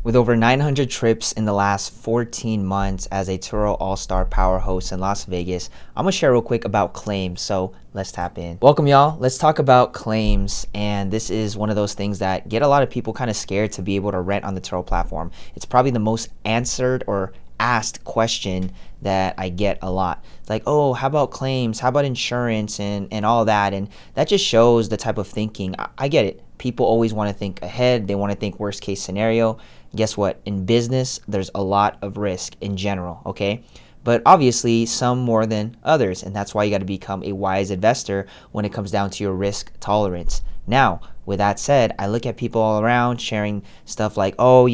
With over 900 trips in the last 14 months as a Turo All-Star Power Host in Las Vegas, I'm gonna share real quick about claims, so let's tap in. Welcome y'all, let's talk about claims, and this is one of those things that get a lot of people kind of scared to be able to rent on the Turo platform. It's probably the most answered or asked question that I get a lot. It's like, oh, how about claims? How about insurance and all that? And that just shows the type of thinking. I get it. People always want to think ahead. They want to think worst case scenario. Guess what? In business, there's a lot of risk in general, okay? But obviously, some more than others. And that's why you got to become a wise investor when it comes down to your risk tolerance. Now, with that said, I look at people all around sharing stuff like, oh,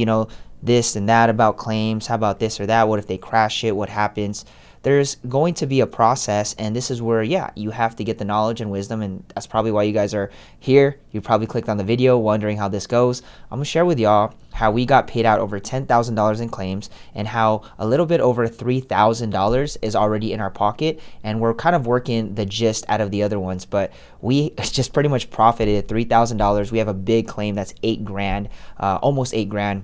this and that about claims. How about this or that? What if they crash it? What happens? There's going to be a process, and this is where, you have to get the knowledge and wisdom, and that's probably why you guys are here. You probably clicked on the video wondering how this goes. I'm gonna share with y'all how we got paid out over $10,000 in claims and how a little bit over $3,000 is already in our pocket, and we're kind of working the gist out of the other ones, but we just pretty much profited $3,000. We have a big claim that's $8,000, almost $8,000.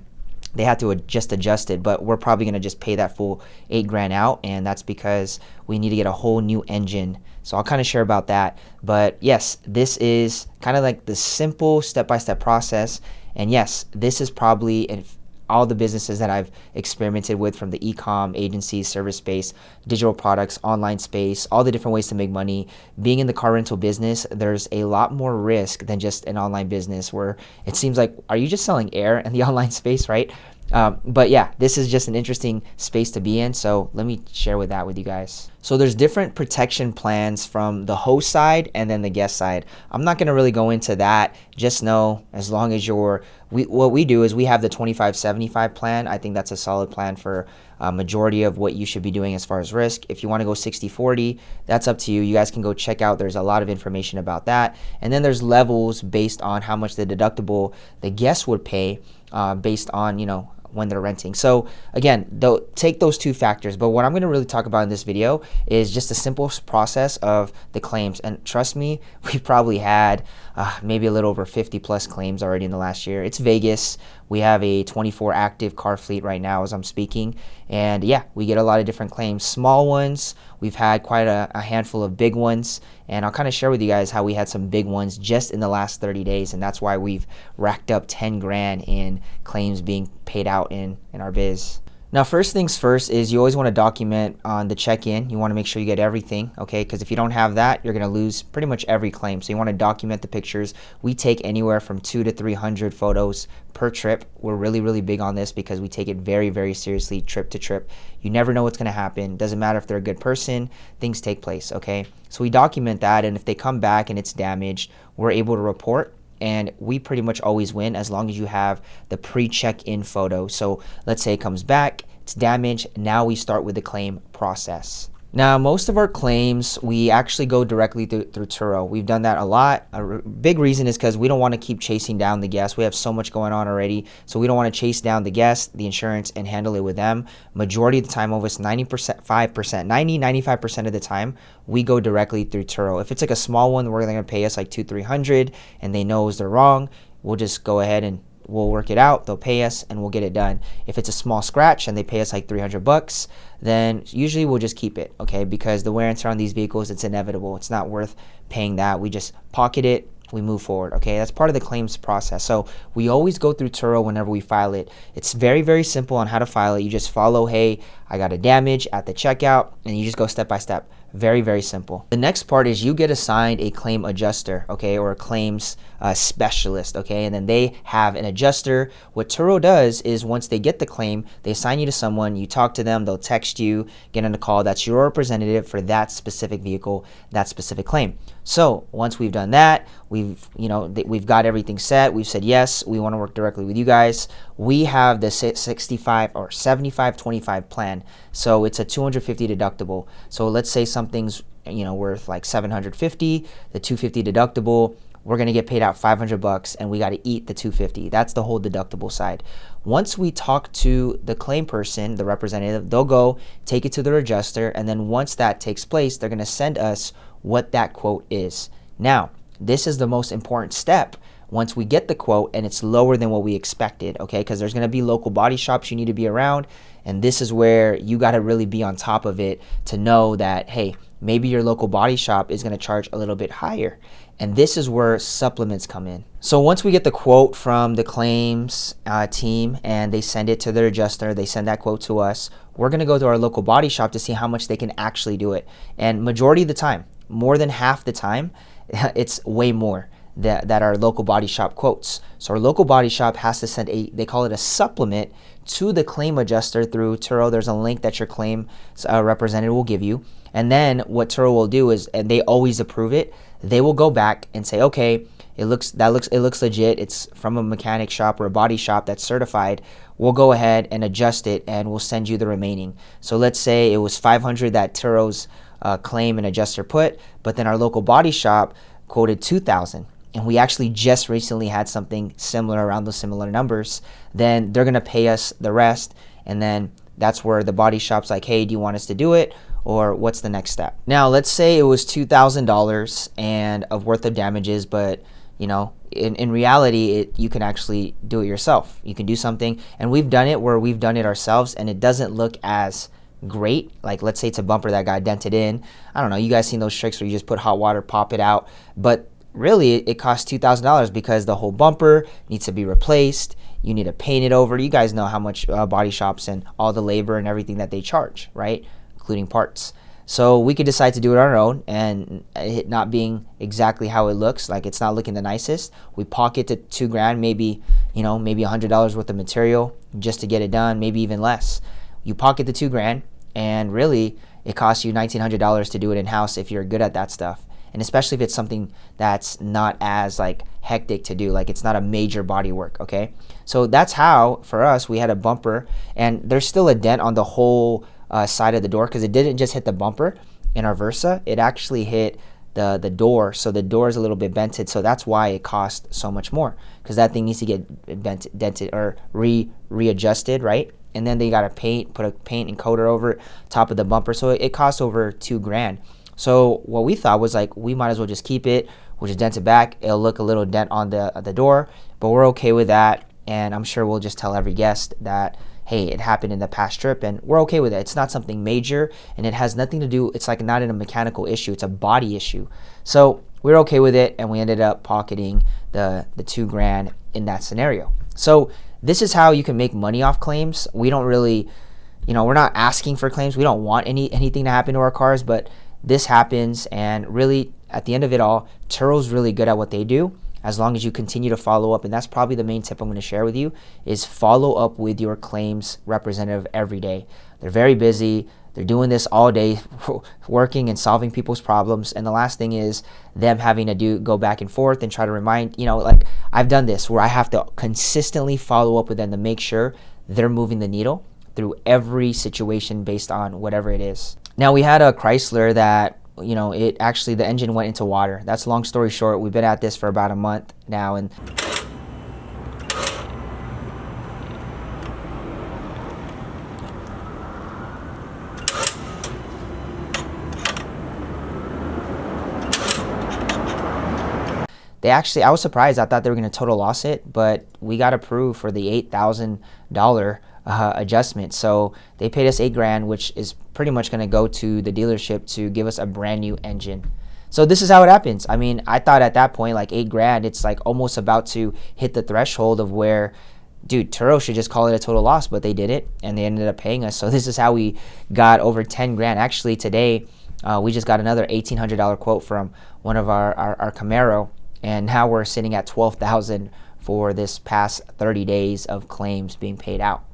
They had to just adjust it, but we're probably going to just pay that full $8,000 out, and that's because we need to get a whole new engine. So I'll kind of share about that. But yes, this is kind of like the simple step-by-step process. And yes, this is probably in all the businesses that I've experimented with, from the e-com, agencies, service space, digital products, online space, all the different ways to make money. Being in the car rental business, there's a lot more risk than just an online business where it seems like, are you just selling air in the online space, right? But yeah, this is just an interesting space to be in. So let me share with you guys. So there's different protection plans from the host side and then the guest side. I'm not gonna really go into that. Just know, as long as what we do is we have the 25-75 plan. I think that's a solid plan for a majority of what you should be doing as far as risk. If you want to go 60-40, that's up to you. You guys can go check out. There's a lot of information about that. And then there's levels based on how much the deductible the guest would pay based on, when they're renting. So again, take those two factors. But what I'm going to really talk about in this video is just the simple process of the claims. And trust me, we've probably had maybe a little over 50 plus claims already in the last year. It's Vegas. We have a 24 active car fleet right now as I'm speaking. And yeah, we get a lot of different claims. Small ones, we've had quite a handful of big ones. And I'll kind of share with you guys how we had some big ones just in the last 30 days. And that's why we've racked up $10,000 in claims being paid out in our biz. Now, first things first is you always want to document on the check-in. You want to make sure you get everything, okay? Because if you don't have that, you're going to lose pretty much every claim. So you want to document the pictures. We take anywhere from 200 to 300 photos per trip. We're really, really big on this because we take it very, very seriously trip to trip. You never know what's going to happen. Doesn't matter if they're a good person, things take place, okay? So we document that, and if they come back and it's damaged, we're able to report. And we pretty much always win as long as you have the pre-check-in photo. So let's say it comes back, it's damaged. Now we start with the claim process. Now, most of our claims, we actually go directly through Turo. We've done that a lot. A big reason is because we don't want to keep chasing down the guests. We have so much going on already. So we don't want to chase down the guests, the insurance, and handle it with them. Majority of the time, almost 95% of the time, we go directly through Turo. If it's like a small one where they're going to pay us like $200-300 and they know they're wrong, we'll just go ahead and we'll work it out. They'll pay us and we'll get it done. If it's a small scratch and they pay us like $300, then usually we'll just keep it, okay? Because the wear and tear on these vehicles, it's inevitable. It's not worth paying that. We just pocket it, we move forward, okay? That's part of the claims process. So we always go through Turo whenever we file it. It's very, very simple on how to file it. You just follow, hey, I got a damage at the checkout, and you just go step by step. Very, very simple. The next part is you get assigned a claim adjuster, okay, or a claims specialist, okay, and then they have an adjuster. What Turo does is once they get the claim, they assign you to someone, you talk to them, they'll text you, get on a call. That's your representative for that specific vehicle, that specific claim. So once we've done that, we've got everything set. We've said yes, we want to work directly with you guys. We have the 65 or 75-25 plan. So it's a $250 deductible. So let's say something's worth like $750, the $250 deductible. We're gonna get paid out $500 and we got to eat the $250. That's the whole deductible side. Once we talk to the claim person, the representative, they'll go take it to their adjuster, and then once that takes place, they're gonna send us what that quote is. Now, this is the most important step once we get the quote and it's lower than what we expected, okay? Because there's going to be local body shops you need to be around, and this is where you got to really be on top of it to know that, hey, maybe your local body shop is going to charge a little bit higher. And this is where supplements come in. So once we get the quote from the claims team and they send it to their adjuster, they send that quote to us, we're going to go to our local body shop to see how much they can actually do it. And majority of the time, more than half the time, it's way more that our local body shop quotes. So our local body shop has to send they call it a supplement to the claim adjuster through Turo. There's a link that your claim representative will give you. And then what Turo will do is, and they always approve it, they will go back and say, okay, it looks legit. It's from a mechanic shop or a body shop that's certified. We'll go ahead and adjust it and we'll send you the remaining. So let's say it was $500 that Turo's claim and adjuster put, but then our local body shop quoted $2,000. And we actually just recently had something similar around those similar numbers. Then they're gonna pay us the rest, and then that's where the body shop's like, hey, do you want us to do it? Or what's the next step? Now, let's say it was $2,000 and of worth of damages, but you know, in reality, you can actually do it yourself. You can do something, and we've done it where we've done it ourselves, and it doesn't look as great. Like, let's say it's a bumper that got dented in. I don't know, you guys seen those tricks where you just put hot water, pop it out, but really it costs $2,000 because the whole bumper needs to be replaced. You need to paint it over. You guys know how much body shops and all the labor and everything that they charge, right? Including parts. So we could decide to do it on our own, and it not being exactly how it looks, like it's not looking the nicest. We pocket the $2,000, maybe, you know, maybe $100 worth of material just to get it done, maybe even less. You pocket the $2,000, and really it costs you $1,900 to do it in-house if you're good at that stuff. And especially if it's something that's not as like hectic to do, like it's not a major body work, okay? So that's how, for us, we had a bumper, and there's still a dent on the whole side of the door because it didn't just hit the bumper in our Versa, it actually hit the door. So the door is a little bit bented, so that's why it cost so much more, because that thing needs to get dented or readjusted, right? And then they got to put a paint and coater over top of the bumper, so it costs over $2,000. So what we thought was like, we might as well just keep it. We'll just dent it back. It'll look a little dent on the door, but we're okay with that. And I'm sure we'll just tell every guest that, hey, it happened in the past trip, and we're okay with it. It's not something major, and it has nothing to do, it's like not in a mechanical issue, it's a body issue. So we're okay with it, and we ended up pocketing the $2,000 in that scenario. So this is how you can make money off claims. We don't really, you know, we're not asking for claims. We don't want anything to happen to our cars, but this happens, and really at the end of it all, Turo's really good at what they do, as long as you continue to follow up. And that's probably the main tip I'm going to share with you, is follow up with your claims representative every day. They're very busy. They're doing this all day, working and solving people's problems. And the last thing is them having to go back and forth and try to remind, you know, like I've done this where I have to consistently follow up with them to make sure they're moving the needle through every situation based on whatever it is. Now, we had a Chrysler that, you know, it actually, the engine went into water. That's long story short. We've been at this for about a month now, and they actually, I was surprised. I thought they were going to total loss it, but we got approved for the $8,000 adjustment. So they paid us $8,000, which is pretty much going to go to the dealership to give us a brand new engine. So this is how it happens. I mean, I thought at that point, like $8,000, it's like almost about to hit the threshold of where, dude, Turo should just call it a total loss, but they did it, and they ended up paying us. So this is how we got over $10,000. Actually, today we just got another $1,800 quote from one of our Camaro, and now we're sitting at $12,000 for this past 30 days of claims being paid out.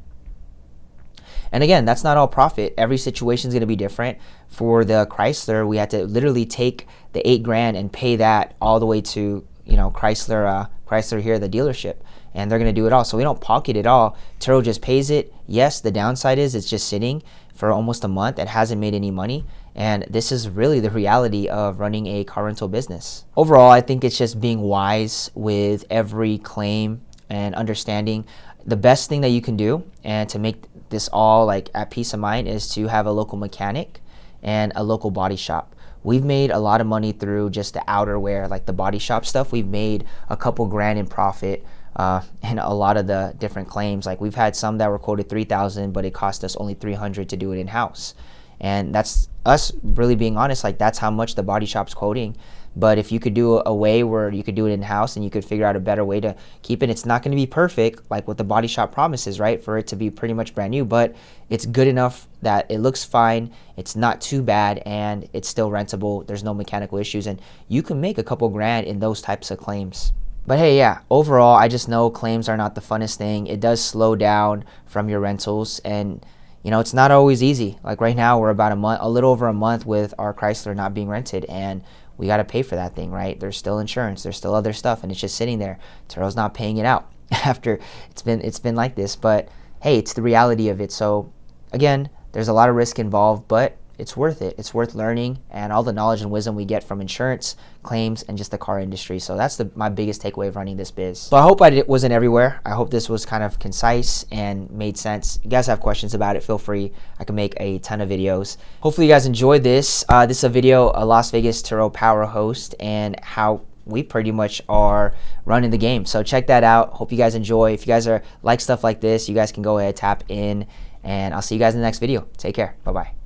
And again, that's not all profit. Every situation is going to be different. For the Chrysler, we had to literally take the $8,000 and pay that all the way to, you know, Chrysler here, the dealership, and they're going to do it all. So we don't pocket it all. Turo just pays it. Yes, the downside is it's just sitting for almost a month. It hasn't made any money. And this is really the reality of running a car rental business. Overall, I think it's just being wise with every claim and understanding. The best thing that you can do, and to make this all like at peace of mind, is to have a local mechanic and a local body shop. we've made a lot of money through just the outerwear, like the body shop stuff. We've made a couple grand in profit. And a lot of the different claims, like we've had some that were quoted 3,000, but it cost us only 300 to do it in house. And that's us really being honest, like that's how much the body shop's quoting. But if you could do a way where you could do it in house and you could figure out a better way to keep it, it's not going to be perfect like what the body shop promises, right? For it to be pretty much brand new, but it's good enough that it looks fine, it's not too bad, and it's still rentable. There's no mechanical issues, and you can make a couple grand in those types of claims. But hey, yeah, overall, I just know claims are not the funnest thing. It does slow down from your rentals, and you know, it's not always easy. Like right now, we're about a little over a month with our Chrysler not being rented, and we got to pay for that thing, right? There's still insurance, there's still other stuff, and it's just sitting there. Turo's not paying it out after it's been like this. But hey, it's the reality of it. So again, there's a lot of risk involved, but it's worth it. It's worth learning and all the knowledge and wisdom we get from insurance, claims, and just the car industry. So that's my biggest takeaway of running this biz. So I hope I wasn't everywhere. I hope this was kind of concise and made sense. If you guys have questions about it, feel free. I can make a ton of videos. Hopefully you guys enjoyed this. This is a video, a Las Vegas Turo Power Host, and how we pretty much are running the game. So check that out. Hope you guys enjoy. If you guys like stuff like this, you guys can go ahead, tap in, and I'll see you guys in the next video. Take care. Bye-bye.